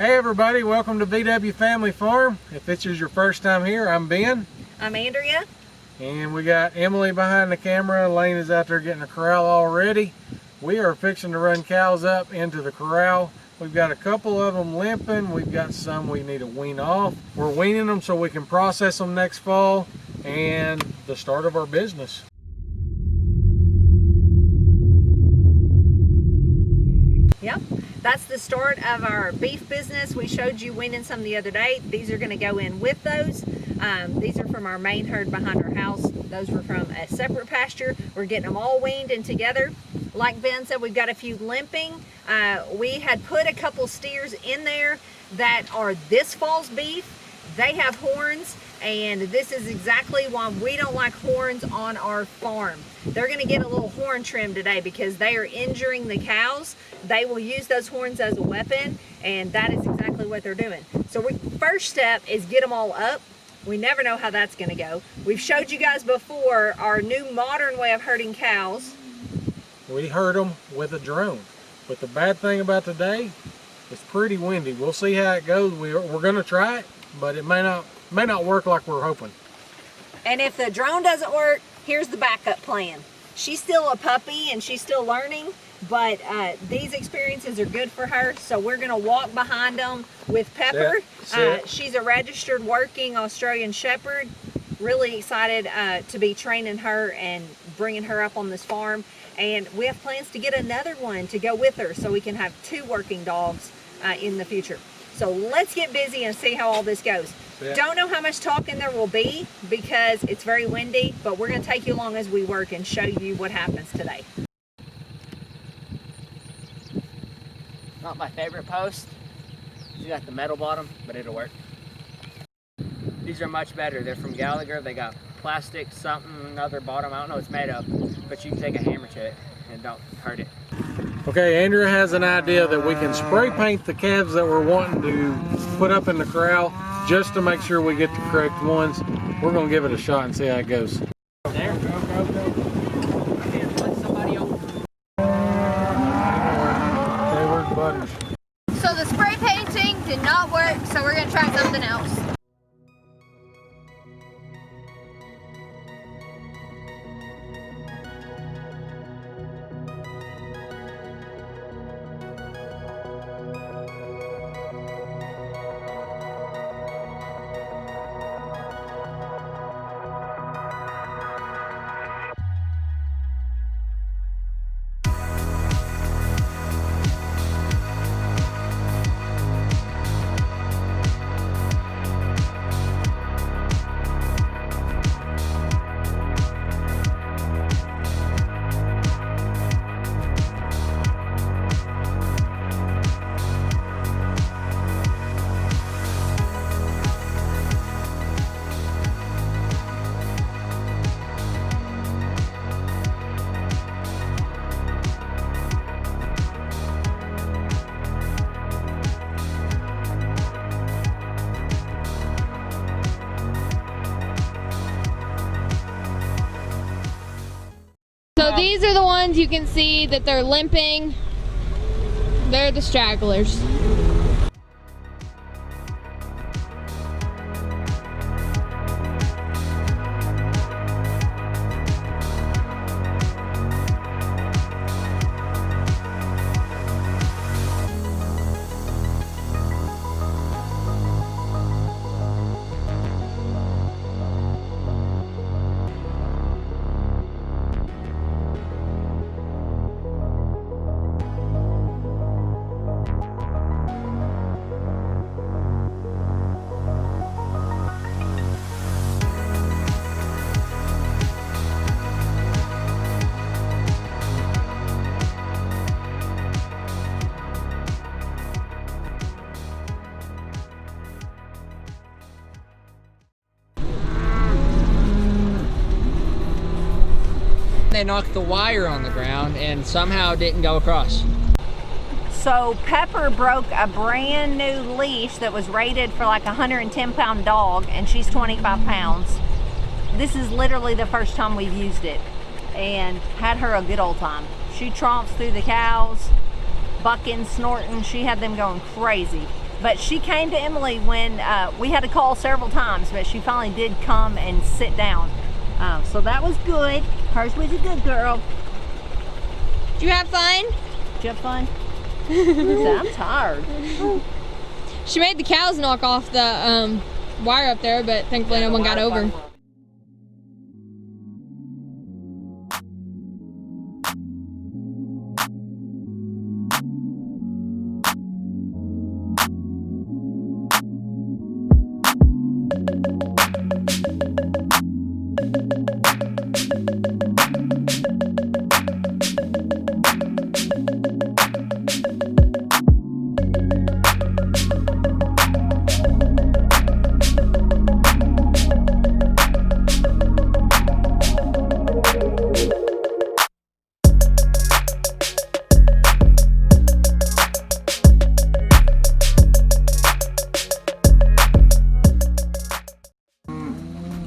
Hey everybody, welcome to VW Family Farm. If this is your first time here, I'm Ben. I'm Andrea. And we got Emily behind the camera. Lane is out there getting the corral all ready. We are fixing to run cows up into the corral. We've got a couple of them limping. We've got some we need to wean off. We're weaning them so we can process them next fall and the start of our business. Yep, that's the start of our beef business. We showed you weaning some the other day. These are going to go in with those. These are from our main herd behind our house. Those were from a separate pasture. We're getting them all weaned in together. Like Ben said, we've got a few limping. We had put a couple steers in there that are this fall's beef. They have horns, and this is exactly why we don't like horns on our farm. They're going to get a little horn trim today because they are injuring the cows. They will use those horns as a weapon, and that is exactly what they're doing. So first step is get them all up. We never know how that's going to go. We've showed you guys before our new modern way of herding cows. We herd them with a drone. But the bad thing about today, it's pretty windy. We'll see how it goes. We're going to try it, but it may not work like we're hoping. And if the drone doesn't work, here's the backup plan. She's still a puppy and she's still learning, but these experiences are good for her. So we're going to walk behind them with Pepper. She's a registered working Australian Shepherd. Really excited to be training her and bringing her up on this farm. And we have plans to get another one to go with her so we can have 2 working dogs in the future. So let's get busy and see how all this goes. Don't know how much talking there will be because it's very windy, but we're going to take you along as we work and show you what happens today. Not my favorite post. You got the metal bottom, but it'll work. These are much better. They're from Gallagher. They got plastic something, other bottom. I don't know what it's made of, but you can take a hammer to it and don't hurt it. Okay, Andrea has an idea that we can spray paint the calves that we're wanting to put up in the corral just to make sure we get the correct ones. We're going to give it a shot and see how it goes. There. Go. And let somebody open. Okay, where's the buttons? So the spray painting did not work, so we're going to try something else. So these are the ones you can see that they're limping. They're the stragglers. They knocked the wire on the ground and somehow didn't go across. So Pepper broke a brand new leash that was rated for like a 110-pound dog, and she's 25 pounds. This is literally the first time we've used it and had her a good old time. She tromps through the cows, bucking, snorting. She had them going crazy. But she came to Emily when we had to call several times, but she finally did come and sit down. So that was good. Hers was a good girl. Did you have fun? Did you have fun? I'm tired. She made the cows knock off the wire up there, but thankfully no one got over.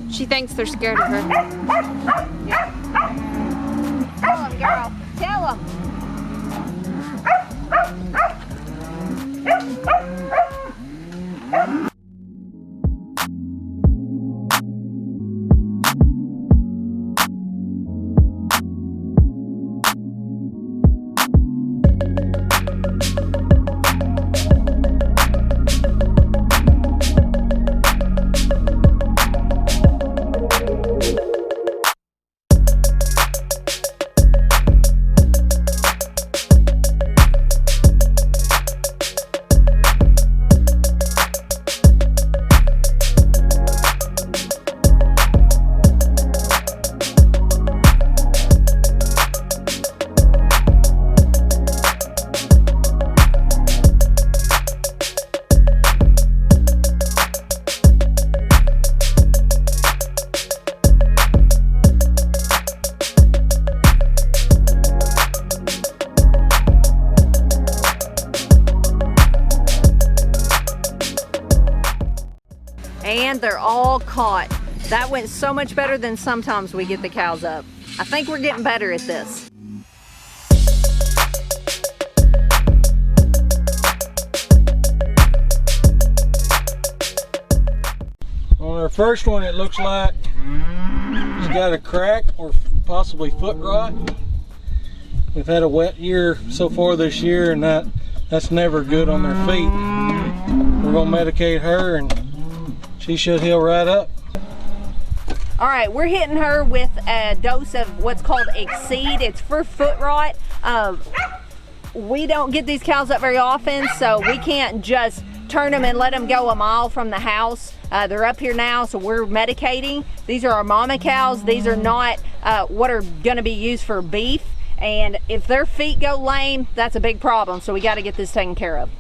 She thinks they're scared of her. Tell them, girl. Tell them. And they're all caught. That went so much better than sometimes we get the cows up. I think we're getting better at this. On our first one, it looks like it's got a crack or possibly foot rot. We've had a wet year so far this year, and that's never good on their feet. We're gonna medicate her and she should heal right up. All right, we're hitting her with a dose of what's called Exceed. It's for foot rot. We don't get these cows up very often, so we can't just turn them and let them go a mile from the house. They're up here now, so we're medicating. These are our mama cows. These are not what are gonna be used for beef. And if their feet go lame, that's a big problem. So we gotta get this taken care of.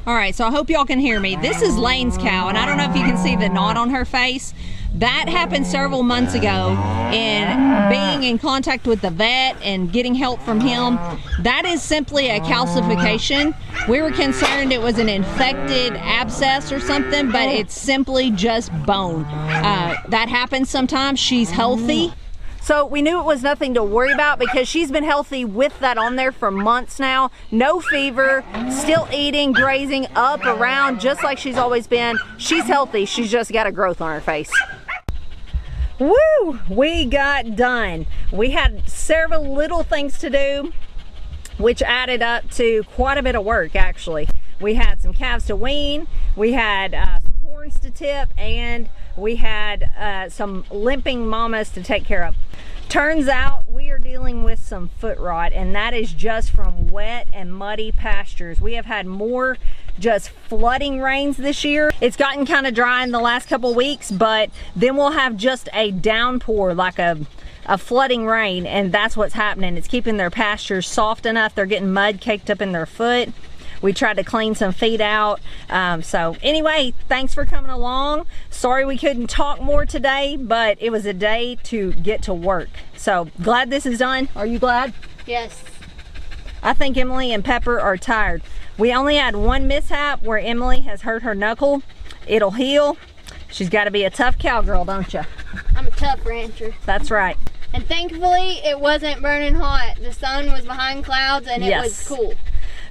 All right, so I hope y'all can hear me. This is Lane's cow, and I don't know if you can see the knot on her face. That happened several months ago, and being in contact with the vet and getting help from him, that is simply a calcification. We were concerned it was an infected abscess or something, but it's simply just bone. That happens sometimes. She's healthy. So we knew it was nothing to worry about because she's been healthy with that on there for months now. No fever, still eating, grazing, up, around, just like she's always been. She's healthy, she's just got a growth on her face. Woo! We got done. We had several little things to do, which added up to quite a bit of work, actually. We had some calves to wean, we had some horns to tip, and we had some limping mamas to take care of. Turns out we are dealing with some foot rot, and that is just from wet and muddy pastures. We have had more just flooding rains this year. It's gotten kind of dry in the last couple weeks, but then we'll have just a downpour, like a flooding rain, and that's what's happening. It's keeping their pastures soft enough. They're getting mud caked up in their foot. We tried to clean some feet out. So anyway, thanks for coming along. Sorry we couldn't talk more today, but it was a day to get to work. So glad this is done. Are you glad? Yes. I think Emily and Pepper are tired. We only had one mishap where Emily has hurt her knuckle. It'll heal. She's got to be a tough cowgirl, don't you? I'm a tough rancher. That's right. And thankfully, it wasn't burning hot. The sun was behind clouds and it was cool.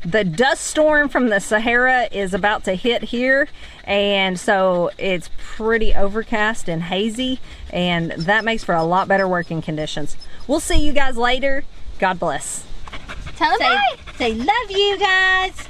The dust storm from the Sahara is about to hit here, and so it's pretty overcast and hazy, and that makes for a lot better working conditions. We'll see you guys later. God bless. Tell them bye. Say love you guys.